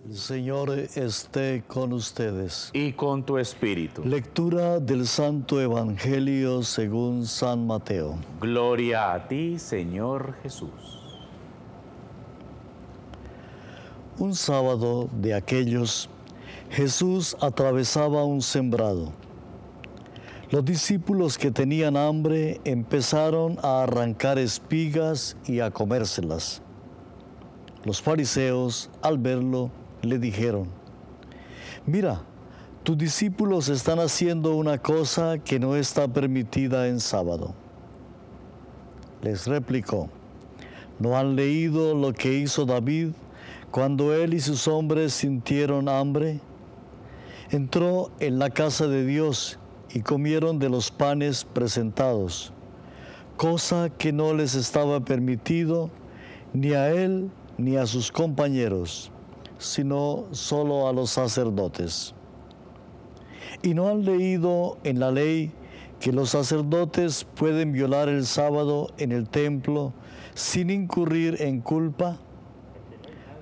El Señor esté con ustedes. Y con tu espíritu. Lectura del Santo Evangelio según San Mateo. Gloria a ti, Señor Jesús. Un sábado de aquellos, Jesús atravesaba un sembrado. Los discípulos que tenían hambre empezaron a arrancar espigas y a comérselas. Los fariseos, al verlo, le dijeron: «Mira, tus discípulos están haciendo una cosa que no está permitida en sábado». Les replicó: ¿no han leído lo que hizo David cuando él y sus hombres sintieron hambre? Entró en la casa de Dios y comieron de los panes presentados, cosa que no les estaba permitido ni a él ni a sus compañeros, sino solo a los sacerdotes. ¿Y no han leído en la ley que los sacerdotes pueden violar el sábado en el templo sin incurrir en culpa?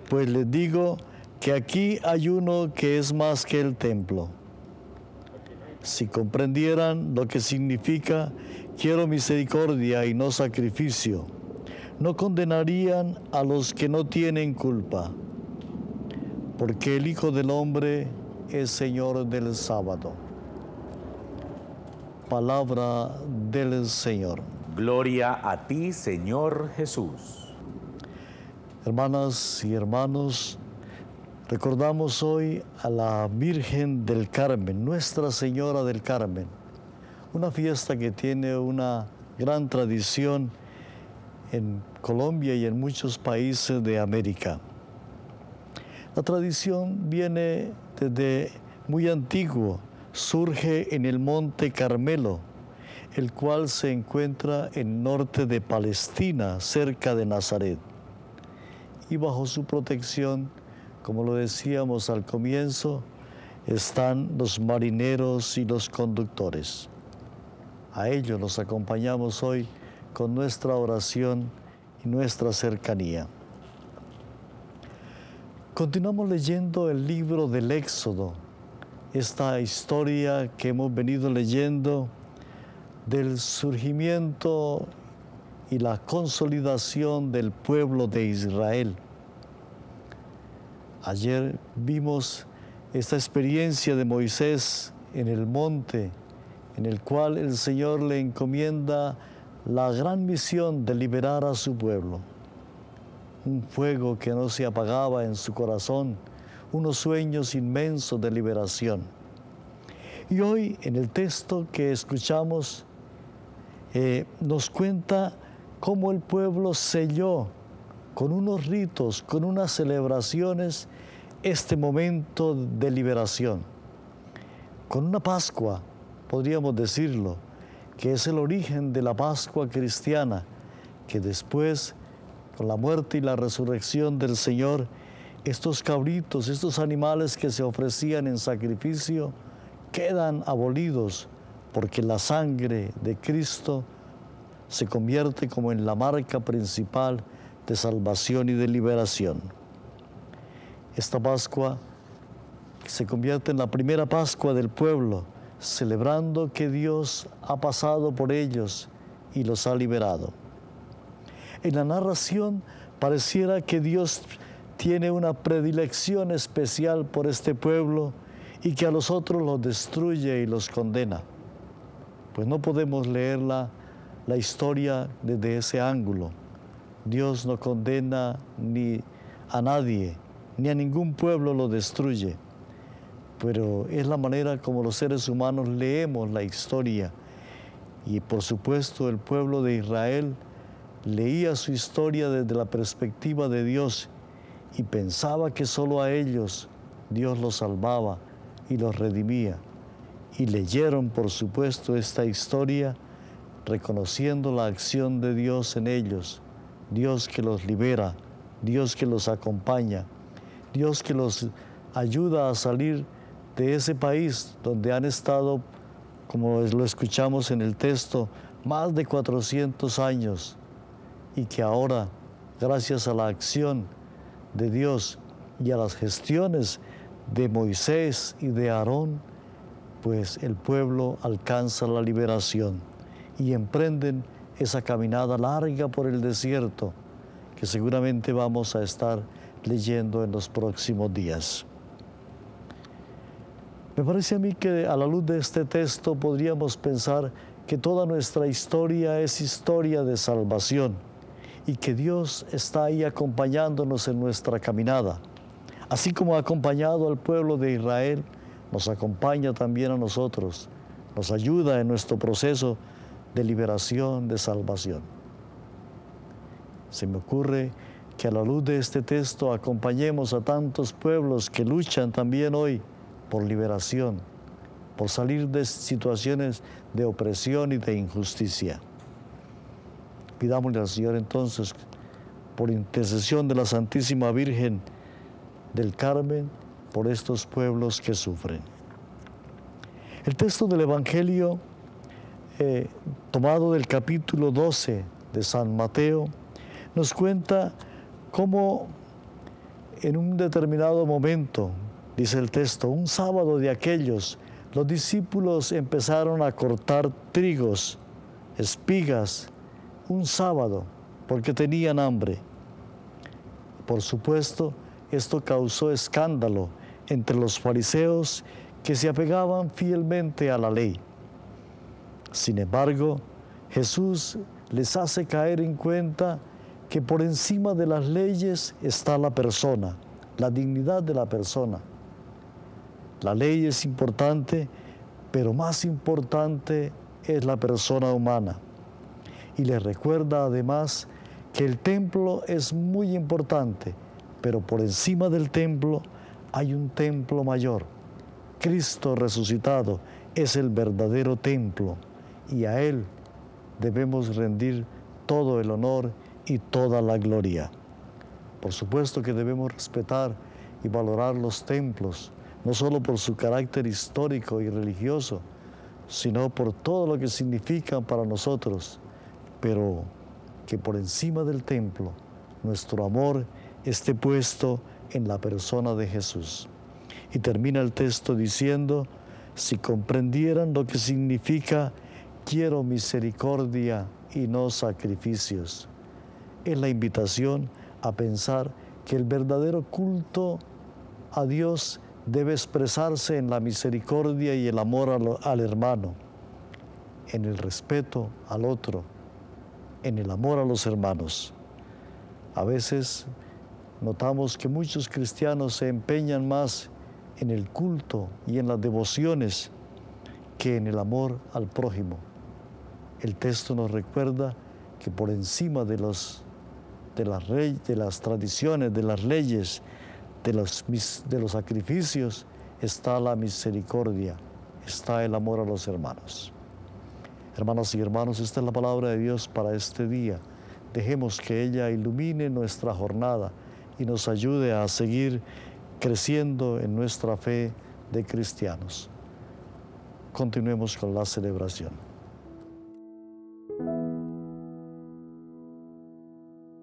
Pues les digo que aquí hay uno que es más que el templo. Si comprendieran lo que significa «quiero misericordia y no sacrificio», no condenarían a los que no tienen culpa, porque el Hijo del Hombre es Señor del sábado. Palabra del Señor. Gloria a ti, Señor Jesús. Hermanas y hermanos, recordamos hoy a la Virgen del Carmen, Nuestra Señora del Carmen, una fiesta que tiene una gran tradición en Colombia y en muchos países de América. La tradición viene desde muy antiguo, surge en el Monte Carmelo, el cual se encuentra en el norte de Palestina, cerca de Nazaret. Y bajo su protección, como lo decíamos al comienzo, están los marineros y los conductores. A ellos los acompañamos hoy con nuestra oración y nuestra cercanía. Continuamos leyendo el libro del Éxodo, esta historia que hemos venido leyendo del surgimiento y la consolidación del pueblo de Israel. Ayer vimos esta experiencia de Moisés en el monte, en el cual el Señor le encomienda la gran misión de liberar a su pueblo. Un fuego que no se apagaba en su corazón, unos sueños inmensos de liberación. Y hoy, en el texto que escuchamos, nos cuenta cómo el pueblo selló con unos ritos, con unas celebraciones, este momento de liberación. Con una Pascua, podríamos decirlo, que es el origen de la Pascua cristiana, que después, con la muerte y la resurrección del Señor, estos cabritos, estos animales que se ofrecían en sacrificio, quedan abolidos, porque la sangre de Cristo se convierte como en la marca principal de salvación y de liberación. Esta Pascua se convierte en la primera Pascua del pueblo, celebrando que Dios ha pasado por ellos y los ha liberado. En la narración pareciera que Dios tiene una predilección especial por este pueblo y que a los otros los destruye y los condena. Pues no podemos leer la historia desde ese ángulo. Dios no condena ni a nadie, ni a ningún pueblo lo destruye. Pero es la manera como los seres humanos leemos la historia. Y por supuesto el pueblo de Israel leía su historia desde la perspectiva de Dios y pensaba que solo a ellos Dios los salvaba y los redimía. Y leyeron, por supuesto, esta historia reconociendo la acción de Dios en ellos, Dios que los libera, Dios que los acompaña, Dios que los ayuda a salir de ese país donde han estado, como lo escuchamos en el texto, más de 400 años, y que ahora, gracias a la acción de Dios y a las gestiones de Moisés y de Aarón, pues el pueblo alcanza la liberación y emprenden esa caminada larga por el desierto que seguramente vamos a estar leyendo en los próximos días. Me parece a mí que a la luz de este texto podríamos pensar que toda nuestra historia es historia de salvación y que Dios está ahí acompañándonos en nuestra caminada. Así como ha acompañado al pueblo de Israel, nos acompaña también a nosotros, nos ayuda en nuestro proceso de liberación, de salvación. Se me ocurre que a la luz de este texto acompañemos a tantos pueblos que luchan también hoy por liberación, por salir de situaciones de opresión y de injusticia. Pidámosle al Señor entonces, por intercesión de la Santísima Virgen del Carmen, por estos pueblos que sufren. El texto del Evangelio, tomado del capítulo 12 de San Mateo, nos cuenta cómo en un determinado momento, dice el texto, un sábado de aquellos, los discípulos empezaron a cortar trigos, espigas, un sábado, porque tenían hambre. Por supuesto, esto causó escándalo entre los fariseos que se apegaban fielmente a la ley. Sin embargo, Jesús les hace caer en cuenta que por encima de las leyes está la persona, la dignidad de la persona. La ley es importante, pero más importante es la persona humana. Y les recuerda además que el templo es muy importante, pero por encima del templo hay un templo mayor. Cristo resucitado es el verdadero templo y a Él debemos rendir todo el honor y toda la gloria. Por supuesto que debemos respetar y valorar los templos, no solo por su carácter histórico y religioso, sino por todo lo que significan para nosotros, pero que por encima del templo nuestro amor esté puesto en la persona de Jesús. Y termina el texto diciendo, si comprendieran lo que significa quiero misericordia y no sacrificios. Es la invitación a pensar que el verdadero culto a Dios debe expresarse en la misericordia y el amor al hermano, en el respeto al otro, en el amor a los hermanos. A veces notamos que muchos cristianos se empeñan más en el culto y en las devociones que en el amor al prójimo. El texto nos recuerda que por encima de las tradiciones, de las leyes, de los sacrificios, está la misericordia, está el amor a los hermanos. Hermanas y hermanos, esta es la palabra de Dios para este día. Dejemos que ella ilumine nuestra jornada y nos ayude a seguir creciendo en nuestra fe de cristianos. Continuemos con la celebración.